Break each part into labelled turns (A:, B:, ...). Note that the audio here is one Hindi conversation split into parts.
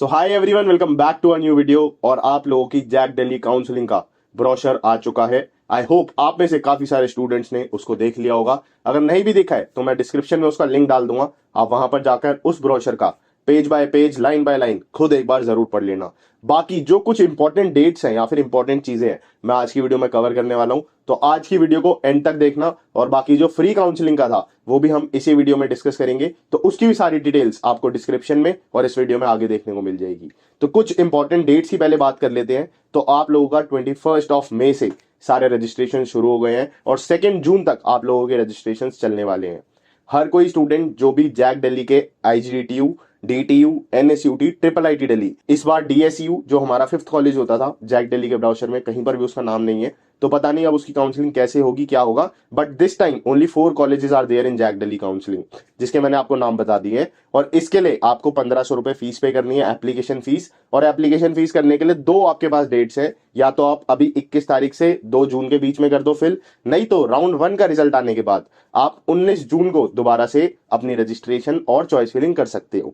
A: So hi everyone, welcome back to a new video. और आप लोगों की जैक दिल्ली काउंसलिंग का ब्रोशर आ चुका है। आई होप आप में से काफी सारे स्टूडेंट्स ने उसको देख लिया होगा। अगर नहीं भी देखा है तो मैं डिस्क्रिप्शन में उसका लिंक डाल दूंगा, आप वहां पर जाकर उस ब्रोशर का page bye page, line by line खुद एक बार जरूर पढ़ लेना। बाकी जो कुछ इंपॉर्टेंट डेट्स हैं या फिर इंपॉर्टेंट चीजें हैं मैं आज की वीडियो में कवर करने वाला हूं, तो आज की वीडियो को एंड तक देखना। और बाकी जो फ्री काउंसलिंग का था वो भी हम इसी वीडियो में डिस्कस करेंगे, तो उसकी भी सारी डिटेल्स आपको डिस्क्रिप्शन में और इस वीडियो में आगे देखने को मिल जाएगी। तो कुछ इंपॉर्टेंट डेट्स की पहले बात कर लेते हैं। तो आप लोगों का 21 मई से सारे रजिस्ट्रेशन शुरू हो गए हैं और 2 जून तक आप लोगों के रजिस्ट्रेशन चलने वाले हैं। हर कोई स्टूडेंट जो भी जैक दिल्ली के आईजीडीटीयू, DTU, NSUT, triple IT Delhi, इस बार डीएसयू जो हमारा 5th कॉलेज होता था जैक दिल्ली के ब्राउचर में, कहीं पर भी उसका नाम नहीं है, तो पता नहीं अब उसकी काउंसलिंग कैसे होगी, क्या होगा। But this time only 4 colleges are there in JAC Delhi counselling, जिसके मैंने आपको नाम बता दिए हैं। और इसके लिए आपको 1500 रुपए फीस पे करनी है, एप्लीकेशन फीस। और एप्लीकेशन फीस करने के लिए 2 आपके पास डेट्स है, या तो आप अभी 21 तारीख से 2 जून के बीच में कर दो फिल, नहीं तो राउंड 1 का रिजल्ट आने के बाद आप 19 जून को दोबारा से अपनी रजिस्ट्रेशन और चॉइस फिलिंग कर सकते हो।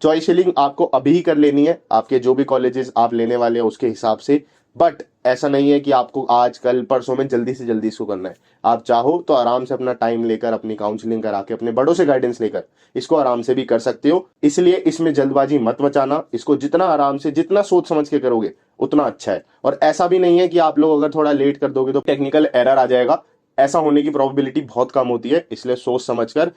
A: चॉइस फिलिंग आपको अभी ही कर लेनी है, आपके जो भी कॉलेजेस आप लेने वाले हैं उसके हिसाब से। बट ऐसा नहीं है कि आपको आज कल परसों में जल्दी से जल्दी इसको करना है। आप चाहो तो आराम से अपना टाइम लेकर, अपनी काउंसलिंग करा के, अपने बड़ों से गाइडेंस लेकर इसको आराम से भी कर सकते हो। इसलिए इसमें जल्दबाजी मत मचाना, इसको जितना आराम से, जितना सोच समझ के करोगे उतना अच्छा है। और ऐसा भी नहीं है कि आप लोग अगर थोड़ा लेट कर दोगे तो टेक्निकल एरर आ जाएगा, ऐसा होने की प्रोबेबिलिटी बहुत कम होती है। इसलिए सोच समझकर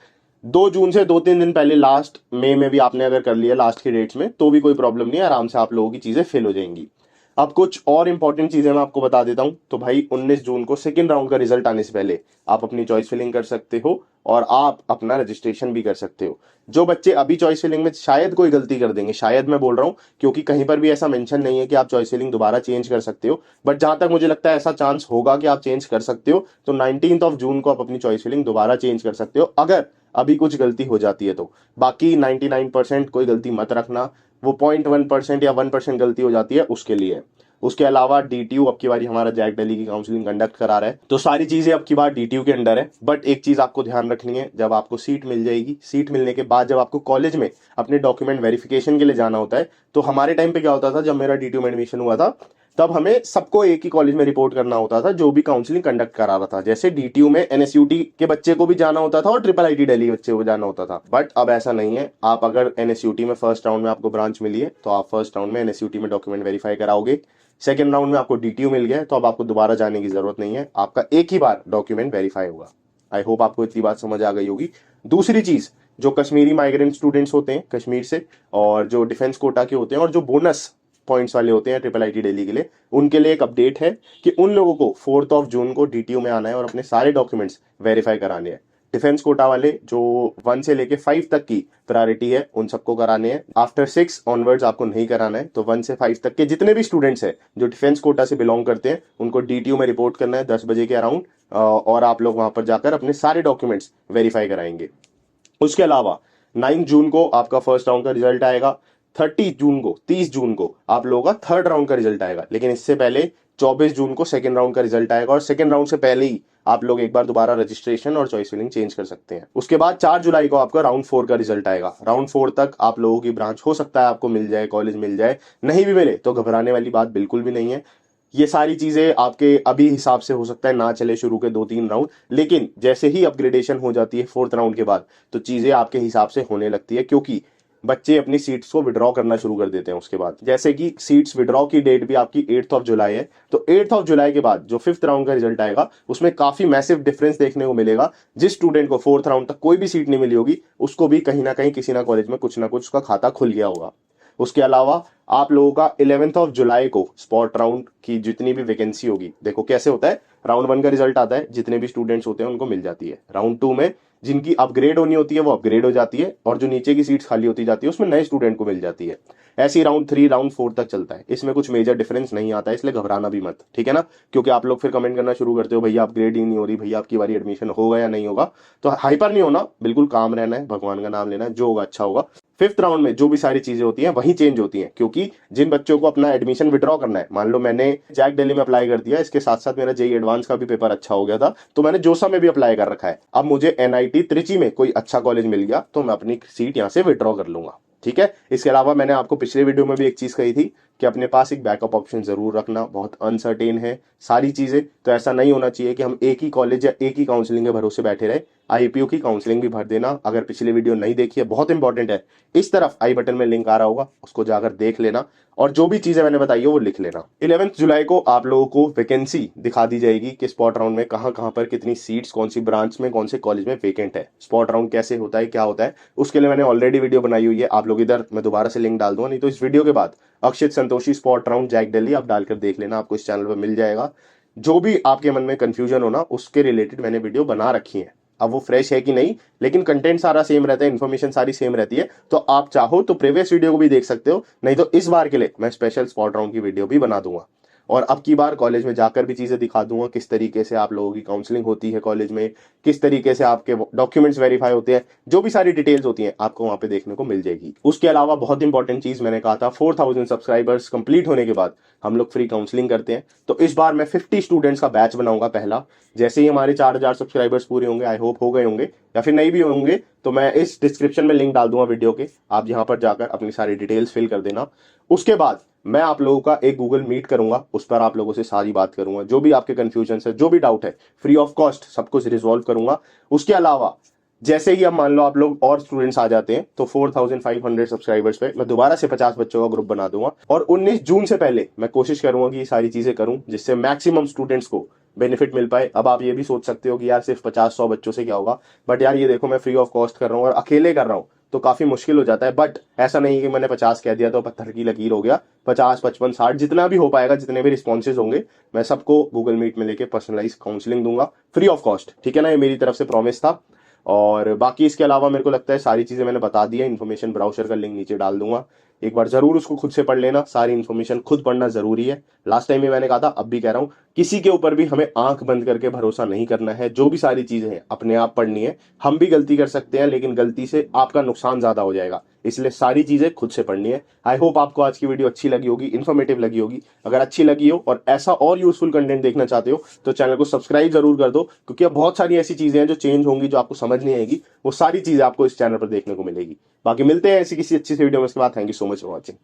A: 2 जून से 2-3 दिन पहले, लास्ट मई में भी आपने अगर कर लिया लास्ट की डेट्स में, तो भी कोई प्रॉब्लम नहीं है, आराम से आप लोगों की चीजें फिल हो जाएंगी। अब कुछ और इंपॉर्टेंट चीजें मैं आपको बता देता हूं। तो भाई 19 जून को 2nd राउंड का रिजल्ट आने से पहले आप अपनी चॉइस फिलिंग कर सकते हो और आप अपना रजिस्ट्रेशन भी कर सकते हो। जो बच्चे अभी चॉइस फिलिंग में शायद कोई गलती कर देंगे, शायद मैं बोल रहा हूं क्योंकि कहीं पर भी ऐसा मेंशन नहीं है कि आप चॉइस फिलिंग दोबारा चेंज कर सकते हो, बट जहां तक मुझे लगता है ऐसा चांस होगा कि आप चेंज कर सकते हो, तो 19 जून को आप अपनी चॉइस फिलिंग दोबारा चेंज कर सकते हो अगर अभी कुछ गलती हो जाती है तो। बाकी 99% कोई गलती मत रखना, वो 0.1% या 1% गलती हो जाती है उसके लिए। उसके अलावा डीटीयू अब की बारी हमारा जैक दिल्ली की काउंसलिंग कंडक्ट करा रहा है, तो सारी चीजें अब की बार डीटीयू के अंडर है। बट एक चीज आपको ध्यान रखनी है, जब आपको सीट मिल जाएगी, सीट मिलने के बाद जब आपको कॉलेज में अपने डॉक्यूमेंट वेरिफिकेशन के लिए जाना होता है, तो हमारे टाइम पे क्या होता था, जब मेरा डीटीयू में एडमिशन हुआ था तब हमें सबको एक ही कॉलेज में रिपोर्ट करना होता था जो भी काउंसलिंग कंडक्ट करा रहा था। जैसे डीटीयू में एनएसयूटी के बच्चे को भी जाना होता था और ट्रिपल आईटी दिल्ली बच्चे को जाना होता था। बट अब ऐसा नहीं है। आप अगर एनएसयूटी में फर्स्ट राउंड में आपको ब्रांच मिली है तो आप फर्स्ट राउंड में एनएसयूटी में डॉक्यूमेंट वेरीफाई कराओगे। 2nd राउंड में आपको डीटीयू मिल गया है तो अब आपको दोबारा जाने की जरूरत नहीं है, आपका एक ही बार डॉक्यूमेंट वेरीफाई होगा। आई होप आपको इतनी बात समझ आ गई होगी। दूसरी चीज, जो कश्मीरी माइग्रेंट स्टूडेंट्स होते हैं कश्मीर से, और जो डिफेंस कोटा के होते हैं और जो बोनस पॉइंट्स वाले होते हैं ट्रिपल आईटी दिल्ली के लिए, उनके लिए एक अपडेट है कि उन लोगों को 4 जून को डीटीयू में आना है और अपने सारे डॉक्यूमेंट्स वेरीफाई कराने हैं। डिफेंस कोटा वाले जो 1 से लेके 5 तक की प्रायोरिटी है उन सबको कराने हैं। आफ्टर 6 ऑनवर्ड्स आपको नहीं कराना है। तो 1 से 5 तक के जितने भी स्टूडेंट्स हैं जो डिफेंस कोटा से बिलोंग करते हैं उनको डीटीयू में रिपोर्ट करना है 10 बजे के अराउंड, और आप लोग वहां पर जाकर अपने सारे डॉक्यूमेंट्स वेरीफाई कराएंगे। उसके अलावा 9 जून को आपका फर्स्ट राउंड का रिजल्ट आएगा, 30 जून को आप लोगों का 3rd राउंड का रिजल्ट आएगा। लेकिन इससे पहले 24 जून को 2nd राउंड का रिजल्ट आएगा, और 2nd राउंड से पहले ही आप लोग एक बार दोबारा रजिस्ट्रेशन और चॉइस फिलिंग चेंज कर सकते हैं। उसके बाद 4 जुलाई को आपका राउंड 4 का रिजल्ट आएगा। राउंड 4 तक आप लोगों की ब्रांच हो सकता है आपको मिल जाए, कॉलेज मिल जाए, नहीं भी मिले तो घबराने वाली बात बिल्कुल भी नहीं है। ये सारी चीजें आपके अभी हिसाब से हो सकता है ना चले शुरू के 2-3 राउंड, लेकिन जैसे ही अपग्रेडेशन हो जाती है 4th राउंड के बाद तो चीजें आपके हिसाब से होने लगती है, क्योंकि बच्चे अपनी सीट्स को विड्रॉ करना शुरू कर देते हैं उसके बाद। जैसे कि सीट्स विड्रॉ की डेट भी आपकी 8 जुलाई है, तो 8 जुलाई के बाद जो 5th राउंड का रिजल्ट आएगा उसमें काफी मैसिव डिफरेंस देखने को मिलेगा। जिस स्टूडेंट को 4th राउंड तक कोई भी सीट नहीं मिली होगी उसको भी कहीं ना कहीं किसी ना कॉलेज में कुछ ना कुछ उसका खाता खुल गया होगा। उसके अलावा आप लोगों का 11 जुलाई को स्पॉट राउंड की जितनी भी वैकेंसी होगी, देखो कैसे होता है, राउंड 1 का रिजल्ट आता है, जितने भी स्टूडेंट्स होते हैं उनको मिल जाती है। राउंड 2 में जिनकी अपग्रेड होनी होती है वो अपग्रेड हो जाती है, और जो नीचे की सीट्स खाली होती जाती है उसमें नए स्टूडेंट को मिल जाती है। ऐसे ही राउंड 3 राउंड 4 तक चलता है, इसमें कुछ मेजर डिफरेंस नहीं आता है, इसलिए घबराना भी मत, ठीक है ना। क्योंकि आप लोग फिर कमेंट करना शुरू करते हो, भैया अपग्रेड ही नहीं हो रही, भैया आपकी बारी एडमिशन होगा या नहीं होगा। तो हाइपर नहीं होना, बिल्कुल काम रहना है, भगवान का नाम लेना है, जो होगा अच्छा होगा। 5th राउंड में जो भी सारी चीजें होती हैं वही चेंज होती हैं, क्योंकि जिन बच्चों को अपना एडमिशन विड्रॉ करना है, मान लो मैंने जैक दिल्ली में अप्लाई कर दिया, इसके साथ साथ मेरा जेई एडवांस का भी पेपर अच्छा हो गया था, तो मैंने जोसा में भी अप्लाई कर रखा है। अब मुझे एनआईटी त्रिची में कोई अच्छा कॉलेज मिल गया तो मैं अपनी सीट यहां से विड्रॉ कर लूंगा। ठीक है। इसके अलावा मैंने आपको पिछले वीडियो में भी एक चीज कही थी कि अपने पास एक बैकअप ऑप्शन जरूर रखना, बहुत अनसर्टेन है सारी चीजें, तो ऐसा नहीं होना चाहिए कि हम एक ही कॉलेज या एक ही काउंसलिंग के भरोसे बैठे रहे। आईपीओ की काउंसलिंग भी भर देना, अगर पिछले वीडियो नहीं देखी है, बहुत इंपॉर्टेंट है। इस तरफ आई बटन में लिंक आ रहा होगा, उसको जाकर देख लेना और जो भी चीजें मैंने बताई है वो लिख लेना। 11 जुलाई को आप लोगों को वैकेंसी दिखा दी जाएगी कि स्पॉट राउंड में कहां पर कितनी सीट्स, कौन सी ब्रांच में, कौन से कॉलेज में वेकेंट है। स्पॉट राउंड कैसे होता है, क्या होता है, उसके लिए मैंने ऑलरेडी वीडियो बनाई हुई है। आप लोग इधर मैं दोबारा से लिंक डाल दूंगा, नहीं तो इस वीडियो के बाद Akshit Santoshi spot round JAC Delhi आप डालकर देख लेना, आपको इस चैनल पर मिल जाएगा। जो भी आपके मन में कंफ्यूजन हो ना, उसके रिलेटेड मैंने वीडियो बना रखी है। अब वो फ्रेश है कि नहीं, लेकिन कंटेंट सारा सेम रहता है, इन्फॉर्मेशन सारी सेम रहती है। तो आप चाहो तो प्रीवियस वीडियो को भी देख सकते हो, नहीं तो इस बार के लिए मैं स्पेशल स्पॉट राउंड की वीडियो भी बना दूंगा। और अब की बार कॉलेज में जाकर भी चीजें दिखा दूंगा, किस तरीके से आप लोगों की काउंसलिंग होती है कॉलेज में, किस तरीके से आपके डॉक्यूमेंट्स वेरीफाई होते हैं, जो भी सारी डिटेल्स होती हैं आपको वहां पे देखने को मिल जाएगी। उसके अलावा बहुत इंपॉर्टेंट चीज मैंने कहा था, 4000 सब्सक्राइबर्स कंप्लीट होने के बाद हम लोग फ्री काउंसलिंग करते हैं। तो इस बार मैं 50 स्टूडेंट्स का बैच बनाऊंगा पहला। जैसे ही हमारे 4000 सब्सक्राइबर्स पूरे होंगे, आई होप हो गए होंगे या फिर नहीं भी होंगे, तो मैं इस डिस्क्रिप्शन में लिंक डाल दूंगा वीडियो के, आप यहां पर जाकर अपनी सारी डिटेल्स फिल कर देना। उसके बाद मैं आप लोगों का एक गूगल मीट करूंगा, उस पर आप लोगों से सारी बात करूंगा, जो भी आपके कंफ्यूजन है, जो भी डाउट है, फ्री ऑफ कॉस्ट सब कुछ रिजॉल्व करूंगा। उसके अलावा जैसे ही अब मान लो आप लोग और स्टूडेंट्स आ जाते हैं, तो 4500 सब्सक्राइबर्स पे मैं दोबारा से 50 बच्चों का ग्रुप बना दूंगा और 19 जून से पहले मैं कोशिश करूंगा कि ये सारी चीजें करूं जिससे मैक्सिमम स्टूडेंट्स को बेनिफिट मिल पाए। अब आप ये भी सोच सकते हो कि यार सिर्फ 50-100 बच्चों से क्या होगा, बट यार ये देखो मैं फ्री ऑफ कॉस्ट कर रहा हूँ और अकेले कर रहा हूँ तो काफी मुश्किल हो जाता है। बट ऐसा नहीं कि मैंने 50 कह दिया तो पत्थर की लकीर हो गया। 50, 55, 60 जितना भी हो पाएगा, जितने भी रिस्पॉन्सेज होंगे, मैं सबको गूगल मीट में लेके पर्सनलाइज काउंसलिंग दूंगा फ्री ऑफ कॉस्ट, ठीक है ना। ये मेरी तरफ से प्रॉमिस था। और बाकी इसके अलावा मेरे को लगता है सारी चीजें मैंने बता दी है। इन्फॉर्मेशन ब्राउजर का लिंक नीचे डाल दूंगा, एक बार जरूर उसको खुद से पढ़ लेना। सारी इन्फॉर्मेशन खुद पढ़ना जरूरी है। लास्ट टाइम भी मैंने कहा था, अब भी कह रहा हूं, किसी के ऊपर भी हमें आंख बंद करके भरोसा नहीं करना है। जो भी सारी चीजें हैं अपने आप पढ़नी है। हम भी गलती कर सकते हैं, लेकिन गलती से आपका नुकसान ज्यादा हो जाएगा, इसलिए सारी चीजें खुद से पढ़नी है। आई होप आपको आज की वीडियो अच्छी लगी होगी, इन्फॉर्मेटिव लगी होगी। अगर अच्छी लगी हो और ऐसा और यूजफुल कंटेंट देखना चाहते हो तो चैनल को सब्सक्राइब जरूर कर दो, क्योंकि अब बहुत सारी ऐसी चीजें हैं जो चेंज होंगी, जो आपको समझ नहीं आएगी, वो सारी चीजें आपको इस चैनल पर देखने को मिलेगी। बाकी मिलते हैं ऐसी किसी अच्छी सी वीडियो में, उसके बाद thank you so much for watching.